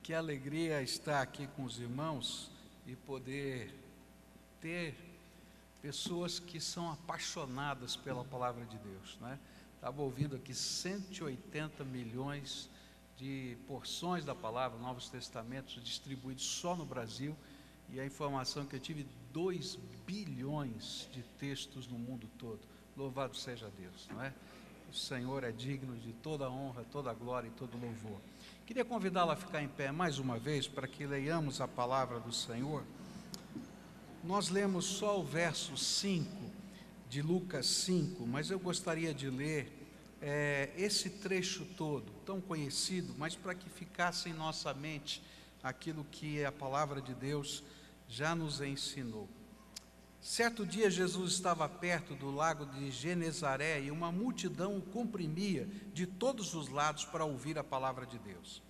Que alegria estar aqui com os irmãos e poder ter pessoas que são apaixonadas pela palavra de Deus, né? Estava ouvindo aqui 180 milhões de porções da palavra, Novos Testamentos distribuídos só no Brasil, e a informação que eu tive, 2 bilhões de textos no mundo todo. Louvado seja Deus, não é? O Senhor é digno de toda a honra, toda a glória e todo louvor. Queria convidá-lo a ficar em pé mais uma vez para que leiamos a palavra do Senhor. Nós lemos só o verso 5 de Lucas 5, mas eu gostaria de ler esse trecho todo, tão conhecido, mas para que ficasse em nossa mente aquilo que a palavra de Deus já nos ensinou. Certo dia Jesus estava perto do lago de Genezaré e uma multidão o comprimia de todos os lados para ouvir a palavra de Deus.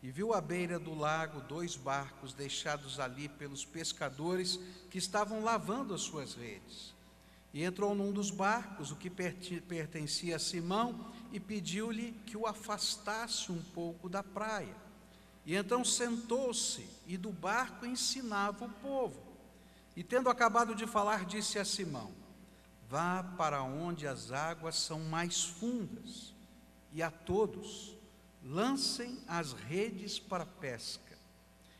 E viu à beira do lago 2 barcos deixados ali pelos pescadores que estavam lavando as suas redes. E entrou num dos barcos, o que pertencia a Simão, e pediu-lhe que o afastasse um pouco da praia. E então sentou-se e do barco ensinava o povo. E tendo acabado de falar, disse a Simão: vá para onde as águas são mais fundas, e a todos lancem as redes para a pesca.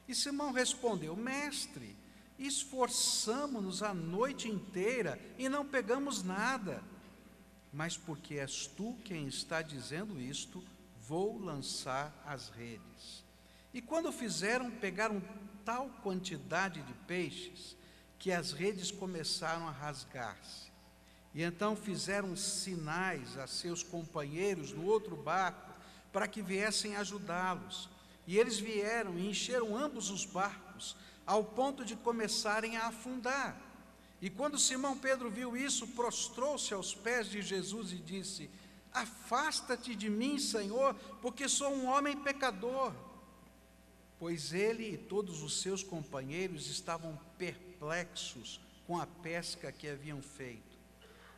E Simão respondeu: mestre, esforçamo-nos a noite inteira e não pegamos nada. Mas porque és tu quem está dizendo isto, vou lançar as redes. E quando fizeram, pegaram tal quantidade de peixes que as redes começaram a rasgar-se. E então fizeram sinais a seus companheiros no outro barco para que viessem ajudá-los. E eles vieram e encheram ambos os barcos, ao ponto de começarem a afundar. E quando Simão Pedro viu isso, prostrou-se aos pés de Jesus e disse: afasta-te de mim, Senhor, porque sou um homem pecador. Pois ele e todos os seus companheiros estavam perplexos com a pesca que haviam feito.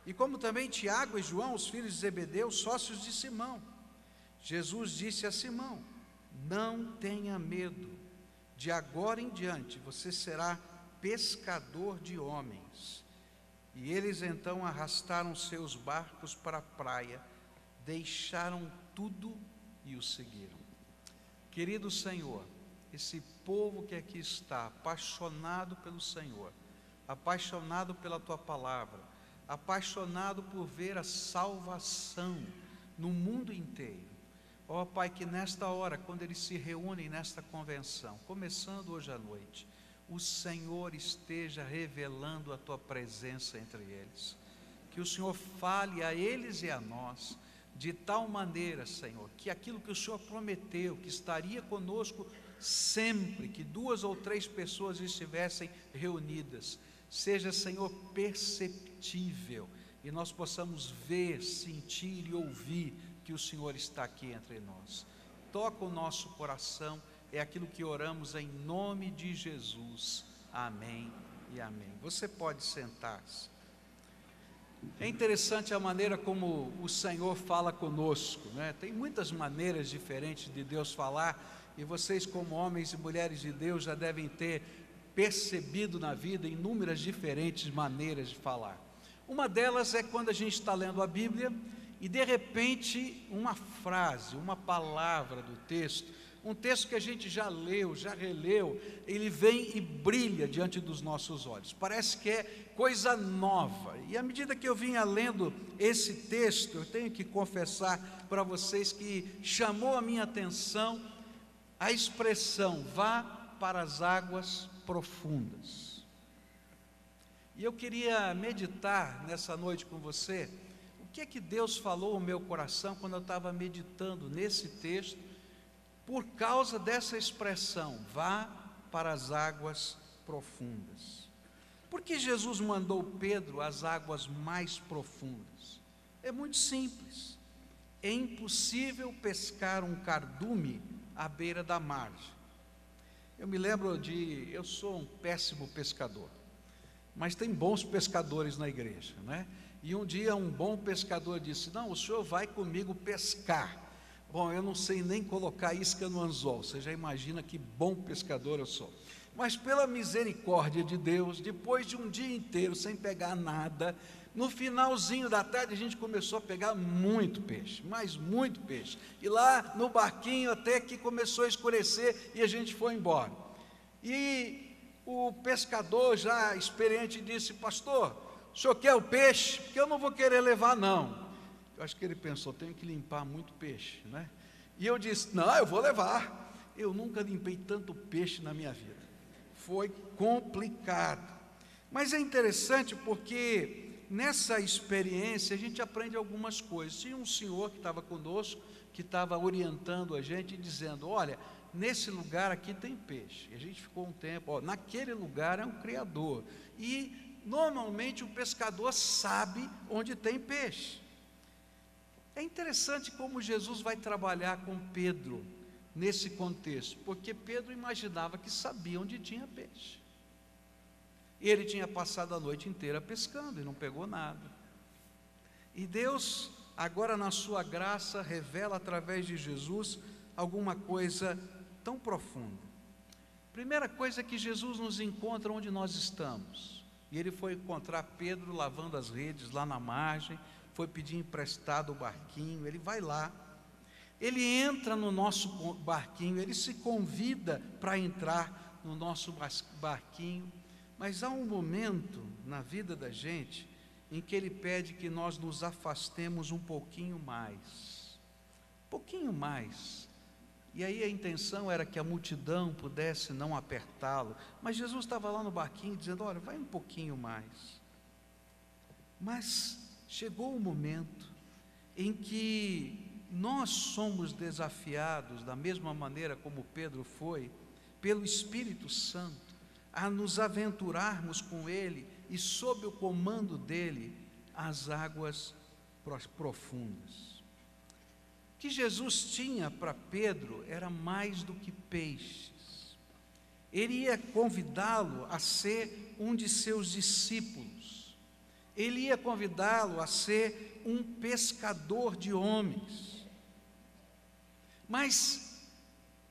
E como também Tiago e João, os filhos de Zebedeu, sócios de Simão. Jesus disse a Simão: não tenha medo, de agora em diante você será pescador de homens. E eles então arrastaram seus barcos para a praia, deixaram tudo e o seguiram. Querido Senhor, esse povo que aqui está, apaixonado pelo Senhor, apaixonado pela Tua palavra, apaixonado por ver a salvação no mundo inteiro. Ó Pai, que nesta hora, quando eles se reúnem nesta convenção, começando hoje à noite, o Senhor esteja revelando a Tua presença entre eles. Que o Senhor fale a eles e a nós, de tal maneira, Senhor, que aquilo que o Senhor prometeu, que estaria conosco sempre que 2 ou 3 pessoas estivessem reunidas, seja, Senhor, perceptível, e nós possamos ver, sentir e ouvir que o Senhor está aqui entre nós. Toca o nosso coração, é aquilo que oramos em nome de Jesus. Amém e amém. Você pode sentar-se. É interessante a maneira como o Senhor fala conosco, né? Tem muitas maneiras diferentes de Deus falar, e vocês, como homens e mulheres de Deus, já devem ter percebido na vida inúmeras diferentes maneiras de falar. Uma delas é quando a gente está lendo a Bíblia e de repente uma frase, uma palavra do texto, um texto que a gente já leu, já releu, ele vem e brilha diante dos nossos olhos, parece que é coisa nova. E à medida que eu vinha lendo esse texto, eu tenho que confessar para vocês que chamou a minha atenção a expressão: vá para as águas profundas. E eu queria meditar nessa noite com você, o que é que Deus falou ao meu coração quando eu estava meditando nesse texto, por causa dessa expressão: vá para as águas profundas. Por que Jesus mandou Pedro às águas mais profundas? É muito simples. É impossível pescar um cardume à beira da margem. Eu sou um péssimo pescador, mas tem bons pescadores na igreja, né? E um dia um bom pescador disse: não, o senhor vai comigo pescar, Bom, eu não sei nem colocar isca no anzol, você já imagina que bom pescador eu sou. Mas pela misericórdia de Deus, depois de um dia inteiro sem pegar nada, no finalzinho da tarde a gente começou a pegar muito peixe, mas muito peixe. E lá no barquinho até que começou a escurecer e a gente foi embora. E o pescador já experiente disse: pastor, o senhor quer o peixe? Porque eu não vou querer levar não. Eu acho que ele pensou, tenho que limpar muito peixe, né? E eu disse, não, eu vou levar. Eu nunca limpei tanto peixe na minha vida. Foi complicado. Mas é interessante porque nessa experiência a gente aprende algumas coisas. Tinha um senhor que estava conosco, que estava orientando a gente, dizendo, olha, nesse lugar aqui tem peixe. E a gente ficou um tempo, ó, naquele lugar é um criador. E normalmente o pescador sabe onde tem peixe. É interessante como Jesus vai trabalhar com Pedro nesse contexto, porque Pedro imaginava que sabia onde tinha peixe. Ele tinha passado a noite inteira pescando e não pegou nada. E Deus, agora na sua graça, revela através de Jesus alguma coisa tão profunda. Primeira coisa é que Jesus nos encontra onde nós estamos. E ele foi encontrar Pedro lavando as redes lá na margem, foi pedir emprestado o barquinho, ele vai lá, ele entra no nosso barquinho, ele se convida para entrar no nosso barquinho, mas há um momento na vida da gente em que ele pede que nós nos afastemos um pouquinho mais, e aí a intenção era que a multidão pudesse não apertá-lo, mas Jesus estava lá no barquinho dizendo, olha, vai um pouquinho mais, mas chegou o momento em que nós somos desafiados, da mesma maneira como Pedro foi, pelo Espírito Santo, a nos aventurarmos com Ele e sob o comando dEle, as águas profundas. O que Jesus tinha para Pedro era mais do que peixes. Ele ia convidá-lo a ser um de seus discípulos. Ele ia convidá-lo a ser um pescador de homens. Mas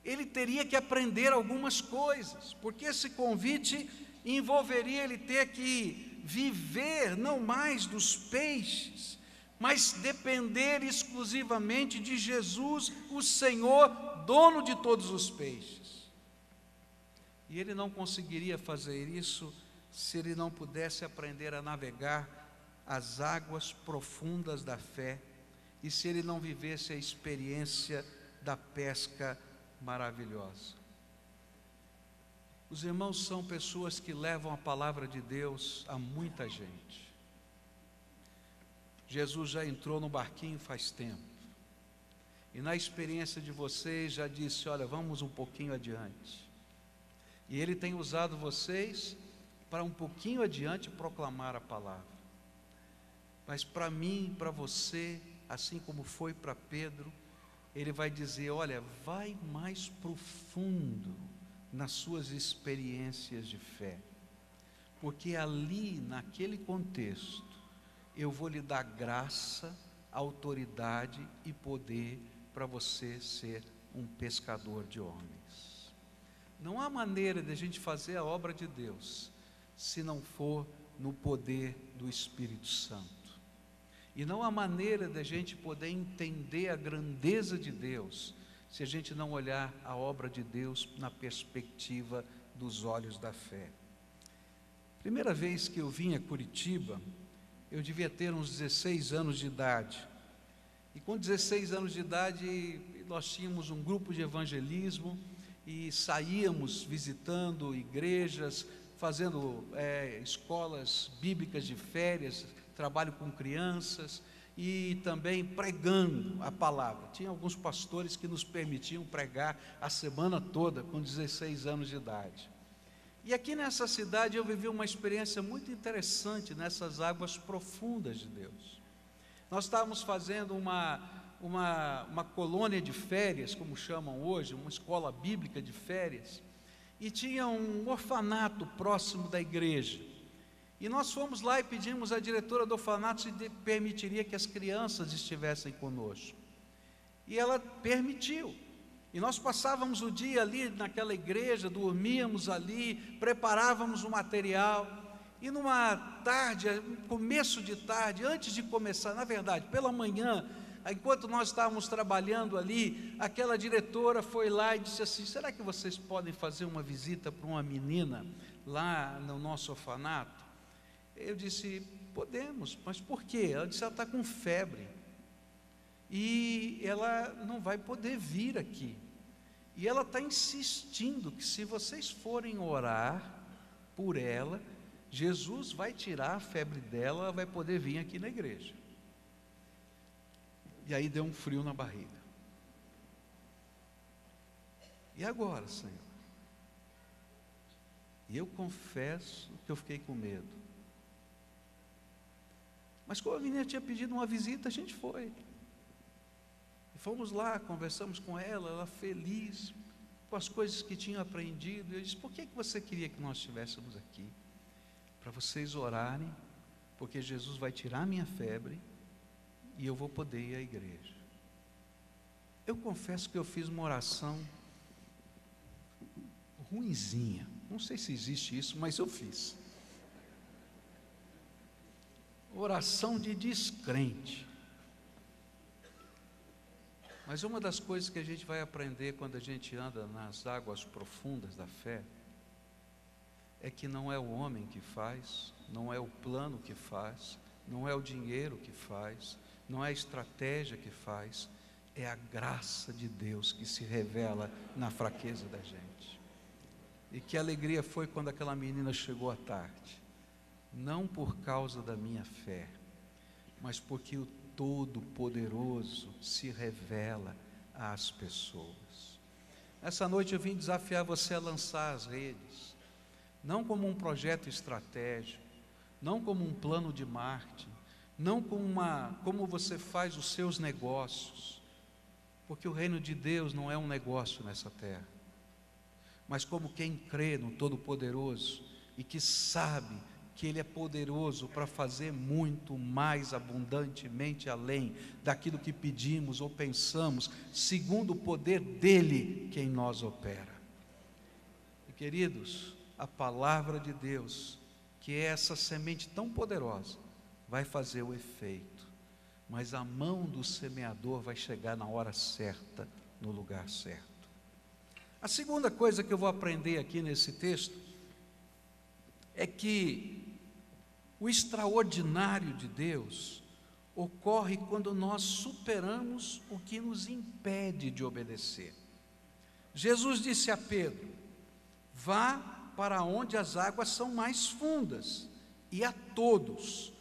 ele teria que aprender algumas coisas, porque esse convite envolveria ele ter que viver não mais dos peixes, mas depender exclusivamente de Jesus, o Senhor, dono de todos os peixes. E ele não conseguiria fazer isso se ele não pudesse aprender a navegar as águas profundas da fé e se ele não vivesse a experiência da pesca maravilhosa. Os irmãos são pessoas que levam a palavra de Deus a muita gente. Jesus já entrou no barquinho faz tempo, e na experiência de vocês já disse, olha, vamos um pouquinho adiante, e Ele tem usado vocês para um pouquinho adiante proclamar a palavra. Mas para mim, para você, assim como foi para Pedro, Ele vai dizer, olha, vai mais profundo nas suas experiências de fé, porque ali, naquele contexto, eu vou lhe dar graça, autoridade e poder para você ser um pescador de homens. Não há maneira de a gente fazer a obra de Deus se não for no poder do Espírito Santo. E não há maneira de a gente poder entender a grandeza de Deus se a gente não olhar a obra de Deus na perspectiva dos olhos da fé. Primeira vez que eu vim a Curitiba, eu devia ter uns 16 anos de idade. E com 16 anos de idade, nós tínhamos um grupo de evangelismo e saíamos visitando igrejas, fazendo escolas bíblicas de férias, trabalho com crianças e também pregando a palavra. Tinha alguns pastores que nos permitiam pregar a semana toda com 16 anos de idade. E aqui nessa cidade eu vivi uma experiência muito interessante nessas águas profundas de Deus. Nós estávamos fazendo uma colônia de férias, como chamam hoje, uma escola bíblica de férias, e tinha um orfanato próximo da igreja. E nós fomos lá e pedimos à diretora do orfanato se permitiria que as crianças estivessem conosco. E ela permitiu. E nós passávamos o dia ali naquela igreja, dormíamos ali, preparávamos o material. E numa tarde, começo de tarde, antes de começar, na verdade, pela manhã, enquanto nós estávamos trabalhando ali, aquela diretora foi lá e disse assim: será que vocês podem fazer uma visita para uma menina lá no nosso orfanato? Eu disse: podemos, mas por quê? Ela disse: ela está com febre e ela não vai poder vir aqui, e ela está insistindo que se vocês forem orar por ela, Jesus vai tirar a febre dela, ela vai poder vir aqui na igreja. E aí deu um frio na barriga. E agora, Senhor? E eu confesso que eu fiquei com medo. Mas como a menina tinha pedido uma visita, a gente foi. E fomos lá, conversamos com ela feliz com as coisas que tinha aprendido. Eu disse: por que você queria que nós estivéssemos aqui? Para vocês orarem, porque Jesus vai tirar minha febre e eu vou poder ir à igreja. Eu confesso que eu fiz uma oração ruinzinha, não sei se existe isso, mas eu fiz. Oração de descrente. Mas uma das coisas que a gente vai aprender quando a gente anda nas águas profundas da fé é que não é o homem que faz, não é o plano que faz, não é o dinheiro que faz, não é a estratégia que faz, é a graça de Deus que se revela na fraqueza da gente. E que alegria foi quando aquela menina chegou à tarde, não por causa da minha fé, mas porque o Todo-Poderoso se revela às pessoas. Essa noite eu vim desafiar você a lançar as redes, não como um projeto estratégico, não como um plano de marketing, não como você faz os seus negócios, porque o reino de Deus não é um negócio nessa terra, mas como quem crê no Todo-Poderoso e que sabe que Ele é poderoso para fazer muito mais abundantemente além daquilo que pedimos ou pensamos, segundo o poder dEle que em nós opera. E queridos, a palavra de Deus, que é essa semente tão poderosa, vai fazer o efeito, mas a mão do semeador vai chegar na hora certa, no lugar certo. A segunda coisa que eu vou aprender aqui nesse texto é que o extraordinário de Deus ocorre quando nós superamos o que nos impede de obedecer. Jesus disse a Pedro: vá para onde as águas são mais fundas, e a todos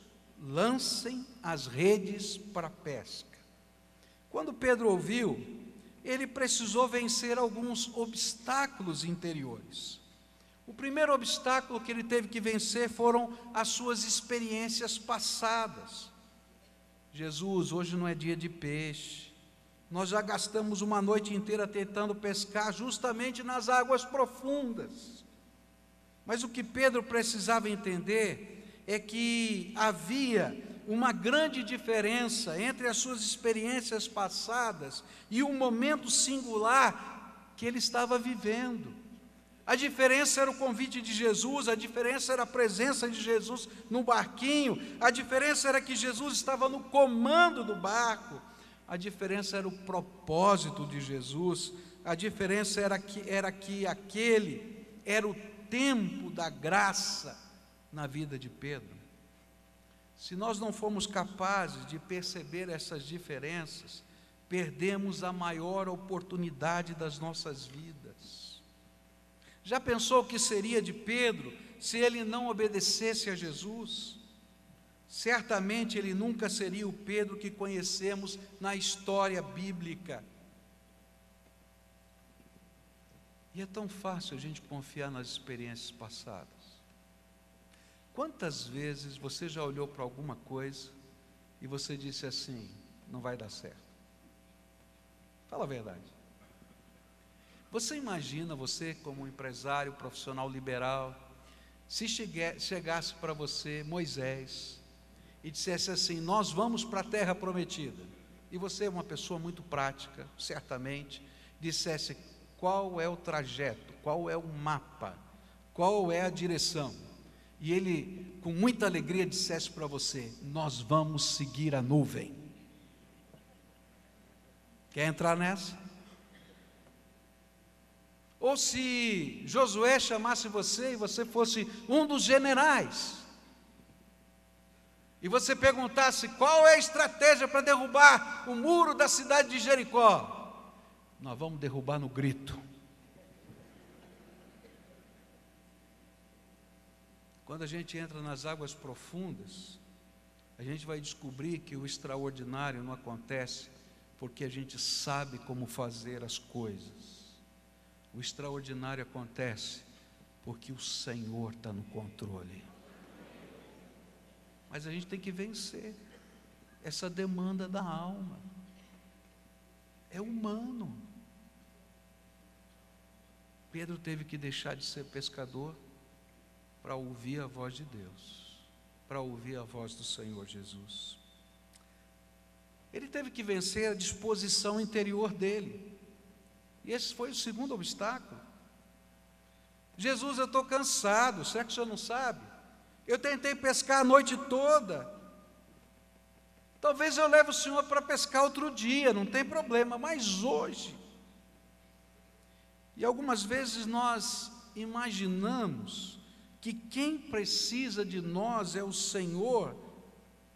lancem as redes para a pesca. Quando Pedro ouviu, ele precisou vencer alguns obstáculos interiores. O primeiro obstáculo que ele teve que vencer foram as suas experiências passadas. Jesus, hoje não é dia de peixe, nós já gastamos uma noite inteira tentando pescar justamente nas águas profundas. Mas o que Pedro precisava entender é que havia uma grande diferença entre as suas experiências passadas e o momento singular que ele estava vivendo. A diferença era o convite de Jesus, a diferença era a presença de Jesus no barquinho, a diferença era que Jesus estava no comando do barco, a diferença era o propósito de Jesus, a diferença era que aquele era o tempo da graça na vida de Pedro. Se nós não formos capazes de perceber essas diferenças, perdemos a maior oportunidade das nossas vidas. Já pensou o que seria de Pedro se ele não obedecesse a Jesus? Certamente ele nunca seria o Pedro que conhecemos na história bíblica. E é tão fácil a gente confiar nas experiências passadas. Quantas vezes você já olhou para alguma coisa e você disse assim: não vai dar certo? Fala a verdade. Você imagina você como um empresário profissional liberal, se chegasse para você Moisés e dissesse assim: nós vamos para a terra prometida, e você é uma pessoa muito prática, certamente, dissesse qual é o trajeto, qual é o mapa, qual é a direção, e ele com muita alegria dissesse para você: nós vamos seguir a nuvem. Quer entrar nessa? Ou se Josué chamasse você e você fosse um dos generais, e você perguntasse qual é a estratégia para derrubar o muro da cidade de Jericó, nós vamos derrubar no grito. Quando a gente entra nas águas profundas, a gente vai descobrir que o extraordinário não acontece porque a gente sabe como fazer as coisas. O extraordinário acontece porque o Senhor está no controle. Mas a gente tem que vencer essa demanda da alma. É humano. Pedro teve que deixar de ser pescador para ouvir a voz de Deus, para ouvir a voz do Senhor Jesus. Ele teve que vencer a disposição interior dele. E esse foi o segundo obstáculo. Jesus, eu estou cansado, será que o senhor não sabe? Eu tentei pescar a noite toda. Talvez eu leve o senhor para pescar outro dia, não tem problema, mas hoje. E algumas vezes nós imaginamos que quem precisa de nós é o Senhor,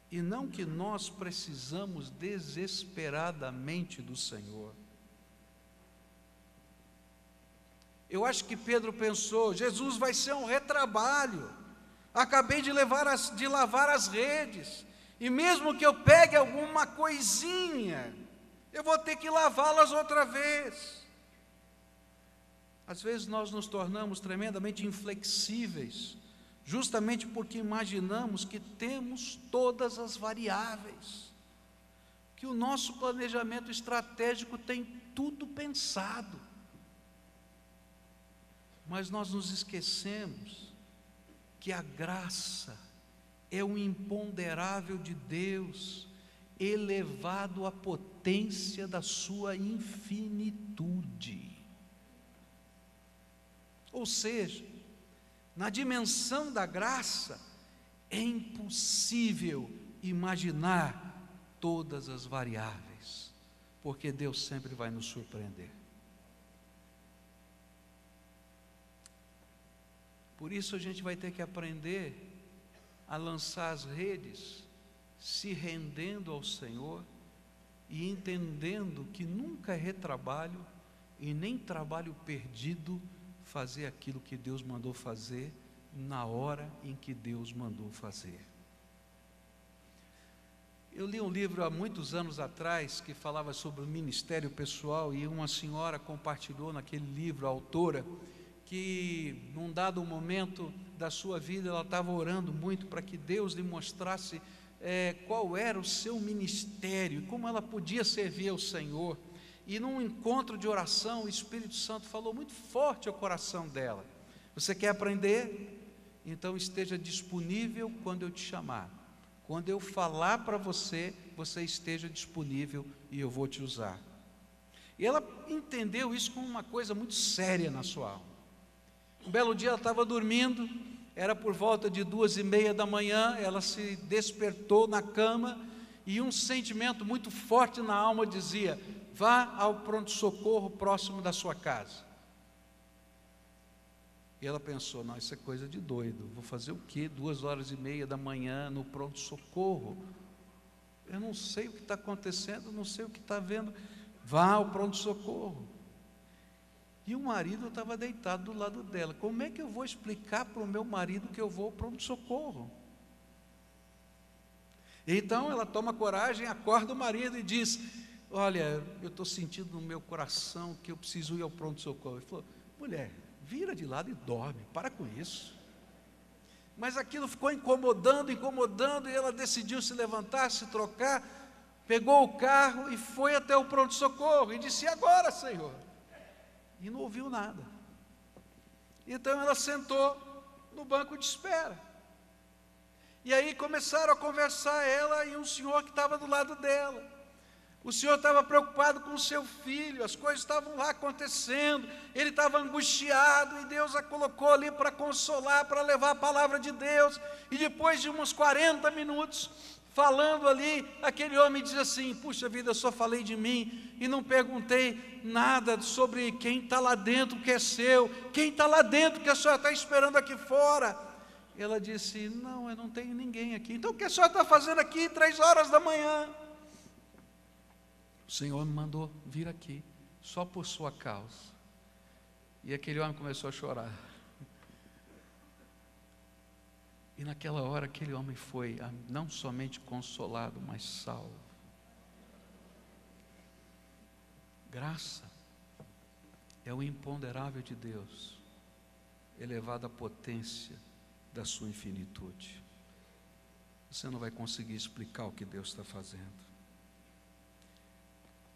e não que nós precisamos desesperadamente do Senhor. Eu acho que Pedro pensou: Jesus, vai ser um retrabalho, acabei de lavar as redes, e mesmo que eu pegue alguma coisinha, eu vou ter que lavá-las outra vez. Às vezes nós nos tornamos tremendamente inflexíveis, justamente porque imaginamos que temos todas as variáveis, que o nosso planejamento estratégico tem tudo pensado. Mas nós nos esquecemos que a graça é o imponderável de Deus, elevado à potência da sua infinitude. Ou seja, na dimensão da graça, é impossível imaginar todas as variáveis, porque Deus sempre vai nos surpreender. Por isso a gente vai ter que aprender a lançar as redes, se rendendo ao Senhor e entendendo que nunca é retrabalho e nem trabalho perdido fazer aquilo que Deus mandou fazer na hora em que Deus mandou fazer. Eu li um livro há muitos anos atrás que falava sobre o ministério pessoal, e uma senhora compartilhou naquele livro, a autora, que num dado momento da sua vida ela estava orando muito para que Deus lhe mostrasse qual era o seu ministério e como ela podia servir ao Senhor. E num encontro de oração, o Espírito Santo falou muito forte ao coração dela: você quer aprender? Então esteja disponível quando eu te chamar. Quando eu falar para você, você esteja disponível e eu vou te usar. E ela entendeu isso como uma coisa muito séria na sua alma. Um belo dia ela estava dormindo, era por volta de 2:30 da manhã, ela se despertou na cama e um sentimento muito forte na alma dizia: vá ao pronto-socorro próximo da sua casa. E ela pensou: não, isso é coisa de doido, vou fazer o quê? 2:30 da manhã no pronto-socorro? Eu não sei o que está acontecendo, não sei o que está vendo. Vá ao pronto-socorro. E o marido estava deitado do lado dela. Como é que eu vou explicar para o meu marido que eu vou ao pronto-socorro? Então ela toma coragem, acorda o marido e diz: olha, eu estou sentindo no meu coração que eu preciso ir ao pronto-socorro. Ele falou: mulher, vira de lado e dorme, para com isso. Mas aquilo ficou incomodando, e ela decidiu se levantar, se trocar, pegou o carro e foi até o pronto-socorro, e disse: e agora, Senhor? E não ouviu nada. Então ela sentou no banco de espera. E aí começaram a conversar, ela e um senhor que estava do lado dela. O Senhor estava preocupado com o seu filho, as coisas estavam lá acontecendo, ele estava angustiado, e Deus a colocou ali para consolar, para levar a palavra de Deus. E depois de uns 40 minutos, falando ali, aquele homem diz assim: puxa vida, eu só falei de mim, e não perguntei nada sobre quem está lá dentro que é seu, quem está lá dentro que a senhora está esperando aqui fora. Ela disse: não, eu não tenho ninguém aqui. Então o que a senhora está fazendo aqui 3 horas da manhã? O Senhor me mandou vir aqui, só por sua causa. E aquele homem começou a chorar. E naquela hora aquele homem foi não somente consolado, mas salvo. Graça é o imponderável de Deus, elevado à potência da sua infinitude. Você não vai conseguir explicar o que Deus está fazendo.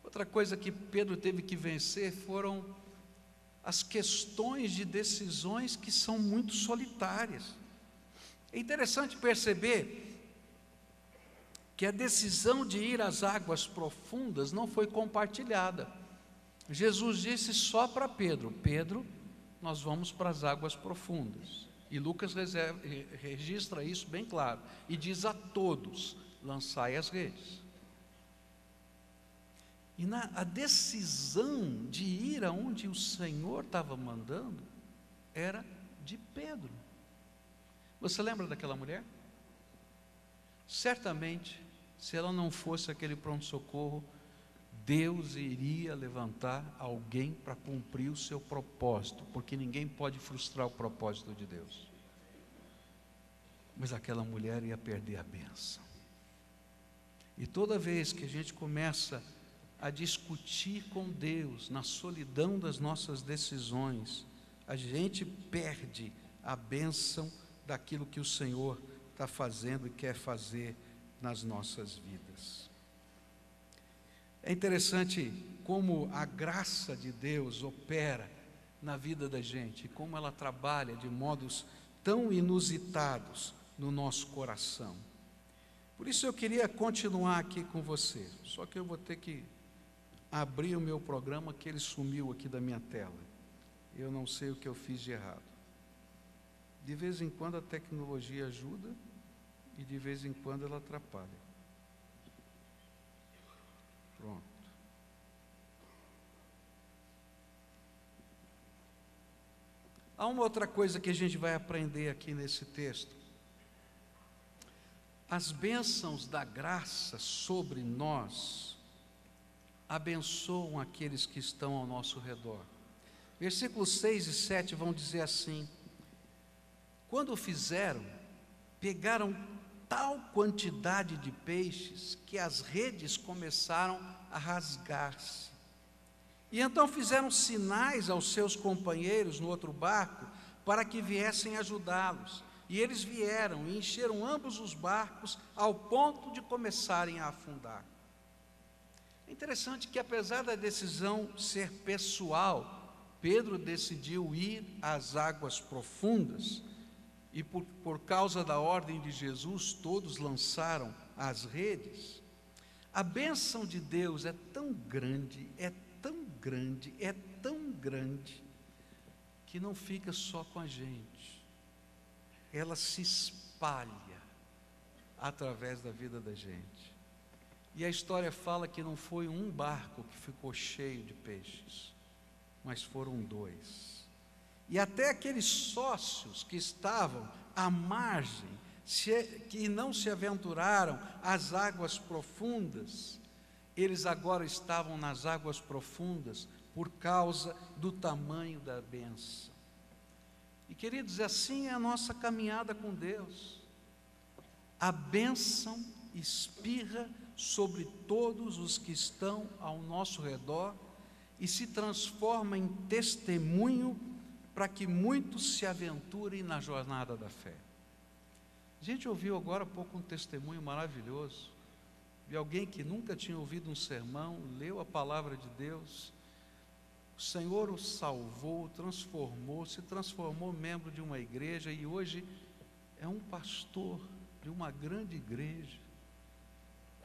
Outra coisa que Pedro teve que vencer foram as questões de decisões que são muito solitárias. É interessante perceber que a decisão de ir às águas profundas não foi compartilhada. Jesus disse só para Pedro: Pedro, nós vamos para as águas profundas. E Lucas registra isso bem claro, e diz a todos: lançai as redes. E a decisão de ir aonde o Senhor estava mandando era de Pedro. Você lembra daquela mulher? Certamente, se ela não fosse aquele pronto-socorro, Deus iria levantar alguém para cumprir o seu propósito, porque ninguém pode frustrar o propósito de Deus. Mas aquela mulher ia perder a bênção. E toda vez que a gente começa a discutir com Deus na solidão das nossas decisões, a gente perde a bênção daquilo que o Senhor está fazendo e quer fazer nas nossas vidas. É interessante como a graça de Deus opera na vida da gente, como ela trabalha de modos tão inusitados no nosso coração. Por isso eu queria continuar aqui com você, só que eu vou ter que abrir o meu programa, que ele sumiu aqui da minha tela. Eu não sei o que eu fiz de errado. De vez em quando a tecnologia ajuda e de vez em quando ela atrapalha. Pronto. Há uma outra coisa que a gente vai aprender aqui nesse texto. As bênçãos da graça sobre nós abençoam aqueles que estão ao nosso redor. Versículos 6 e 7 vão dizer assim: quando o fizeram, pegaram tal quantidade de peixes que as redes começaram a rasgar-se. E então fizeram sinais aos seus companheiros no outro barco para que viessem ajudá-los. E eles vieram e encheram ambos os barcos ao ponto de começarem a afundar. É interessante que, apesar da decisão ser pessoal, Pedro decidiu ir às águas profundas, e por causa da ordem de Jesus, todos lançaram as redes. A bênção de Deus é tão grande, é tão grande, é tão grande, que não fica só com a gente, ela se espalha através da vida da gente. E a história fala que não foi um barco que ficou cheio de peixes, mas foram 2. E até aqueles sócios que estavam à margem, que não se aventuraram às águas profundas, eles agora estavam nas águas profundas por causa do tamanho da bênção. E queridos, assim é a nossa caminhada com Deus. A bênção espirra sobre todos os que estão ao nosso redor e se transforma em testemunho para que muitos se aventurem na jornada da fé. A gente ouviu agora há pouco um testemunho maravilhoso de alguém que nunca tinha ouvido um sermão, leu a palavra de Deus, o Senhor o salvou, se transformou membro de uma igreja e hoje é um pastor de uma grande igreja.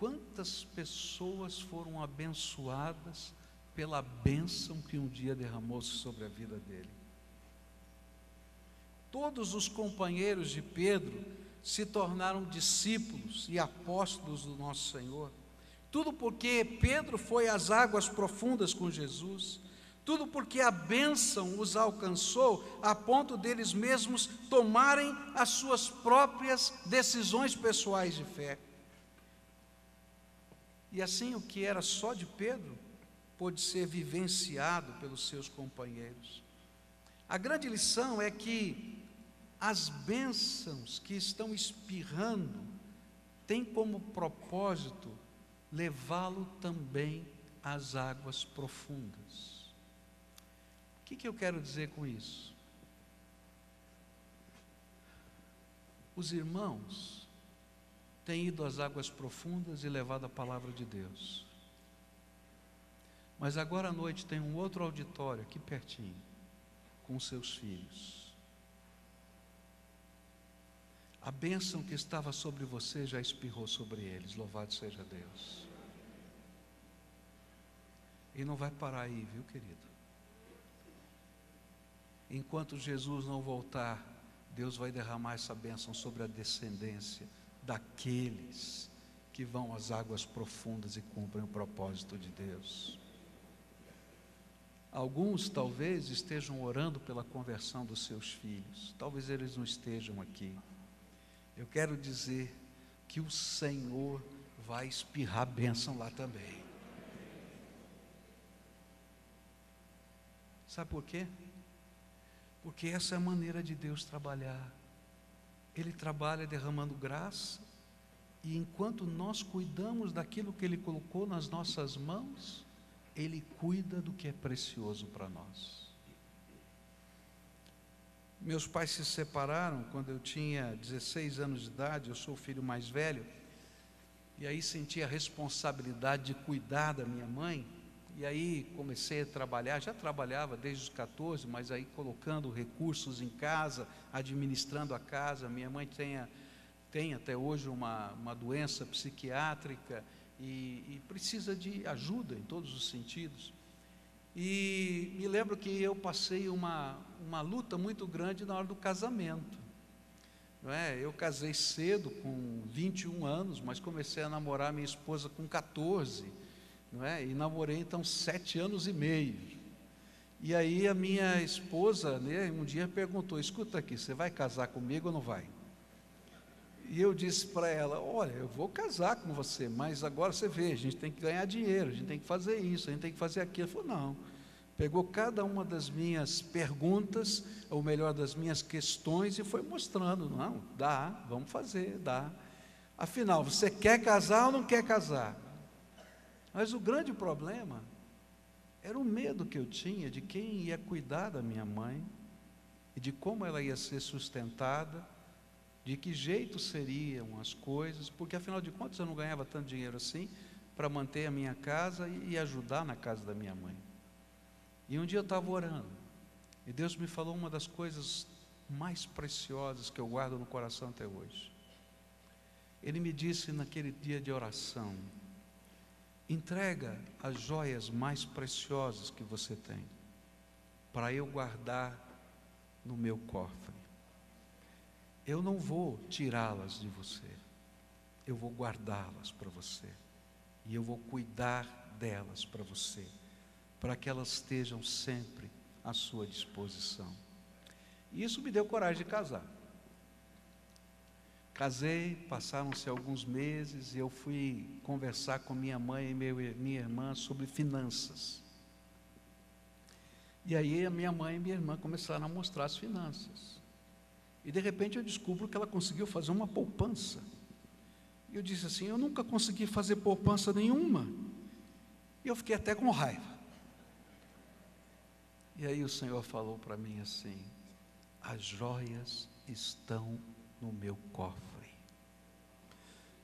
quantas pessoas foram abençoadas pela bênção que um dia derramou-se sobre a vida dele. Todos os companheiros de Pedro se tornaram discípulos e apóstolos do nosso Senhor. Tudo porque Pedro foi às águas profundas com Jesus. Tudo porque a bênção os alcançou a ponto deles mesmos tomarem as suas próprias decisões pessoais de fé. E assim o que era só de Pedro pôde ser vivenciado pelos seus companheiros. A grande lição é que as bênçãos que estão espirrando têm como propósito levá-lo também às águas profundas. O que eu quero dizer com isso? Os irmãos têm ido às águas profundas e levado a palavra de Deus. Mas agora à noite tem um outro auditório aqui pertinho, com seus filhos. A bênção que estava sobre você já espirrou sobre eles, louvado seja Deus. E não vai parar aí, viu, querido? Enquanto Jesus não voltar, Deus vai derramar essa bênção sobre a descendência daqueles que vão às águas profundas e cumprem o propósito de Deus. Alguns talvez estejam orando pela conversão dos seus filhos, talvez eles não estejam aqui. Eu quero dizer que o Senhor vai espirrar bênção lá também. Sabe por quê? Porque essa é a maneira de Deus trabalhar. Ele trabalha derramando graça, e enquanto nós cuidamos daquilo que Ele colocou nas nossas mãos, Ele cuida do que é precioso para nós. Meus pais se separaram quando eu tinha 16 anos de idade, eu sou o filho mais velho, e aí senti a responsabilidade de cuidar da minha mãe, e aí comecei a trabalhar, já trabalhava desde os 14, mas aí colocando recursos em casa, administrando a casa. Minha mãe tem até hoje uma doença psiquiátrica e precisa de ajuda em todos os sentidos. E me lembro que eu passei uma luta muito grande na hora do casamento, não é? Eu casei cedo, com 21 anos, mas comecei a namorar minha esposa com 14, não é? E namorei então 7 anos e meio. E aí a minha esposa, né, um dia perguntou: escuta aqui, você vai casar comigo ou não vai? E eu disse para ela: olha, eu vou casar com você, mas agora você vê, a gente tem que ganhar dinheiro, a gente tem que fazer isso, a gente tem que fazer aquilo. Ela falou: não. Pegou cada uma das minhas perguntas, ou melhor, das minhas questões, e foi mostrando: não, dá, vamos fazer, dá. Afinal, você quer casar ou não quer casar? Mas o grande problema era o medo que eu tinha de quem ia cuidar da minha mãe, e de como ela ia ser sustentada, de que jeito seriam as coisas, porque afinal de contas eu não ganhava tanto dinheiro assim para manter a minha casa e ajudar na casa da minha mãe. E um dia eu estava orando, e Deus me falou uma das coisas mais preciosas que eu guardo no coração até hoje. Ele me disse naquele dia de oração: entrega as joias mais preciosas que você tem, para eu guardar no meu cofre. Eu não vou tirá-las de você, eu vou guardá-las para você, e eu vou cuidar delas para você, para que elas estejam sempre à sua disposição. E isso me deu coragem de casar. Casei, passaram-se alguns meses, e eu fui conversar com minha mãe e minha irmã sobre finanças. E aí a minha mãe e minha irmã começaram a mostrar as finanças. E de repente eu descubro que ela conseguiu fazer uma poupança. E eu disse assim: eu nunca consegui fazer poupança nenhuma. E eu fiquei até com raiva. E aí o Senhor falou para mim assim: as joias estão no meu cofre.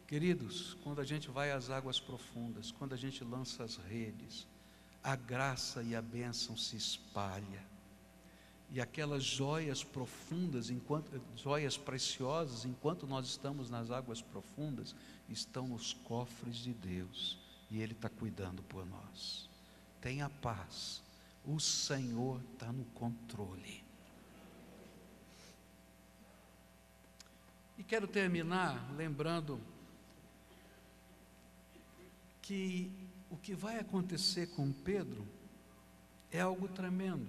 Queridos, quando a gente vai às águas profundas, quando a gente lança as redes, a graça e a bênção se espalha. E aquelas joias profundas, joias preciosas, enquanto nós estamos nas águas profundas, estão nos cofres de Deus, e Ele está cuidando por nós. Tenha paz, o Senhor está no controle. E quero terminar lembrando que o que vai acontecer com Pedro é algo tremendo.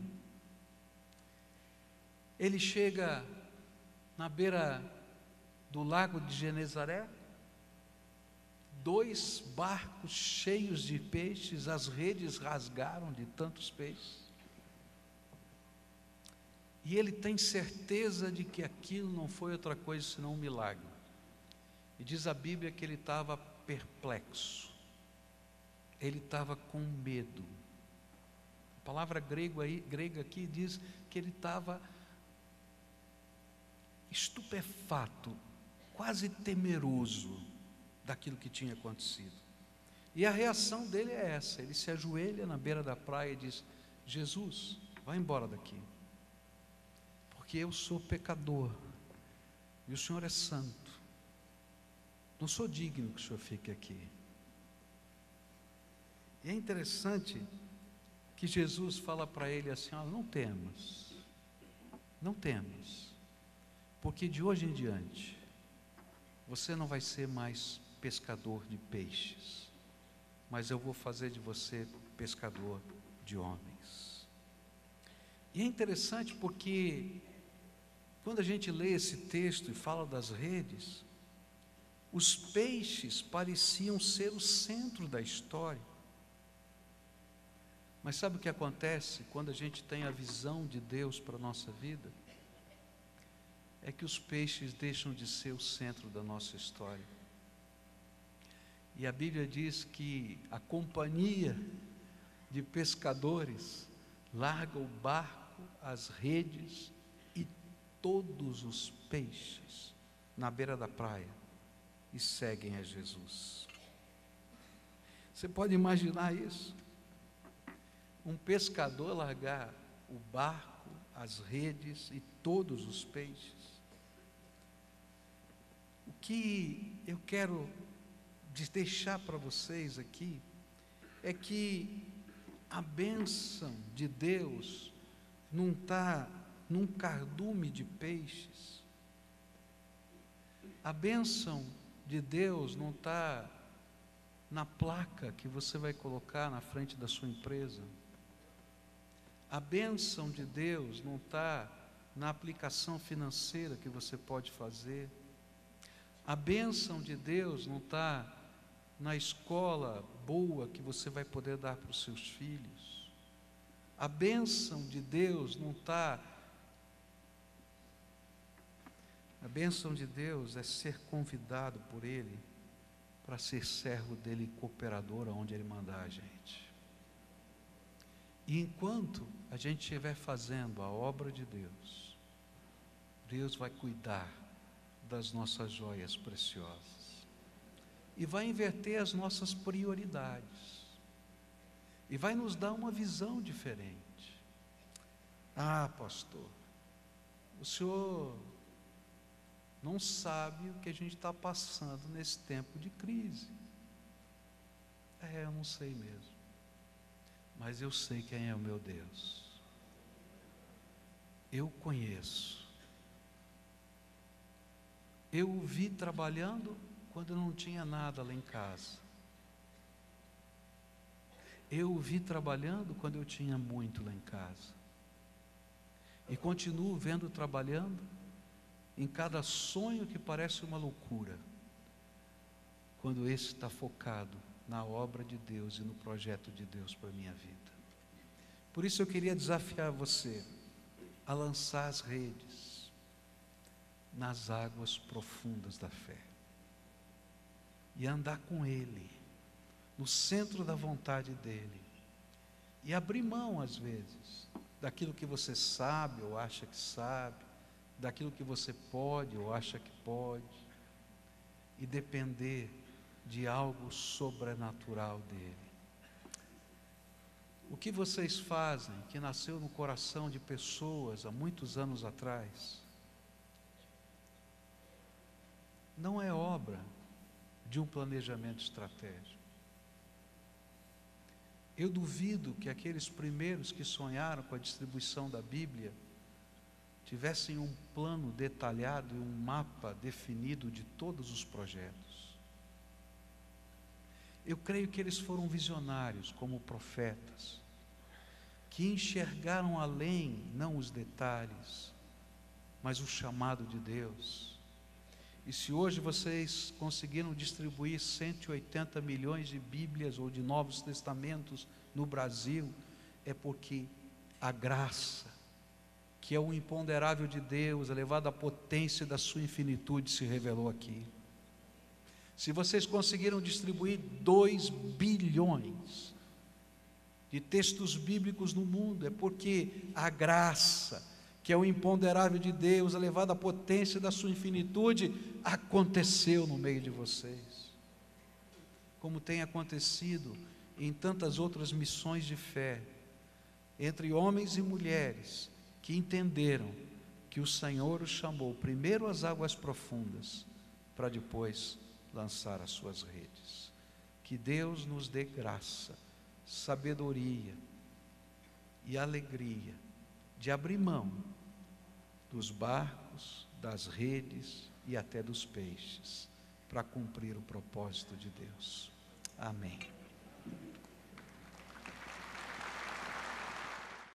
Ele chega na beira do lago de Genezaré, 2 barcos cheios de peixes, as redes rasgaram de tantos peixes. E ele tem certeza de que aquilo não foi outra coisa senão um milagre. E diz a Bíblia que ele estava perplexo, ele estava com medo. A palavra grega aqui diz que ele estava estupefato, quase temeroso daquilo que tinha acontecido. E a reação dele é essa: ele se ajoelha na beira da praia e diz: Jesus, vai embora daqui, porque eu sou pecador e o Senhor é santo, não sou digno que o Senhor fique aqui. E é interessante que Jesus fala para ele assim: não temas, não temas, porque de hoje em diante você não vai ser mais pescador de peixes, mas eu vou fazer de você pescador de homens. E é interessante porque quando a gente lê esse texto e fala das redes, os peixes pareciam ser o centro da história. Mas sabe o que acontece quando a gente tem a visão de Deus para a nossa vida? É que os peixes deixam de ser o centro da nossa história. E a Bíblia diz que a companhia de pescadores larga o barco, as redes e todos os peixes na beira da praia e seguem a Jesus. Você pode imaginar isso? Um pescador largar o barco, as redes e todos os peixes. O que eu quero deixar para vocês aqui é que a bênção de Deus não está num cardume de peixes. A bênção de Deus não está na placa que você vai colocar na frente da sua empresa. A bênção de Deus não está na aplicação financeira que você pode fazer. A bênção de Deus não está na escola boa que você vai poder dar para os seus filhos. A bênção de Deus não está... A bênção de Deus é ser convidado por Ele para ser servo dEle e cooperador aonde Ele mandar a gente. E enquanto a gente estiver fazendo a obra de Deus, Deus vai cuidar das nossas joias preciosas e vai inverter as nossas prioridades e vai nos dar uma visão diferente. Ah, pastor, o senhor não sabe o que a gente está passando nesse tempo de crise. Eu não sei mesmo, mas eu sei quem é o meu Deus. Eu conheço. Eu o vi trabalhando quando não tinha nada lá em casa. Eu o vi trabalhando quando eu tinha muito lá em casa. E continuo vendo trabalhando em cada sonho que parece uma loucura, quando esse está focado na obra de Deus e no projeto de Deus para a minha vida. Por isso eu queria desafiar você a lançar as redes nas águas profundas da fé e andar com Ele no centro da vontade dEle e abrir mão às vezes daquilo que você sabe ou acha que sabe, daquilo que você pode ou acha que pode, e depender de algo sobrenatural dEle. O que vocês fazem, que nasceu no coração de pessoas há muitos anos atrás, não é obra de um planejamento estratégico. Eu duvido que aqueles primeiros que sonharam com a distribuição da Bíblia tivessem um plano detalhado e um mapa definido de todos os projetos. Eu creio que eles foram visionários como profetas, que enxergaram além, não os detalhes, mas o chamado de Deus. E se hoje vocês conseguiram distribuir 180 milhões de Bíblias ou de Novos Testamentos no Brasil, é porque a graça, que é o imponderável de Deus, elevado à potência da sua infinitude, se revelou aqui. Se vocês conseguiram distribuir 2 bilhões de textos bíblicos no mundo, é porque a graça, que é o imponderável de Deus, elevado à potência da sua infinitude, aconteceu no meio de vocês. Como tem acontecido em tantas outras missões de fé, entre homens e mulheres que entenderam que o Senhor os chamou primeiro às águas profundas, para depois lançar as suas redes. Que Deus nos dê graça, sabedoria e alegria de abrir mão dos barcos, das redes e até dos peixes, para cumprir o propósito de Deus. Amém.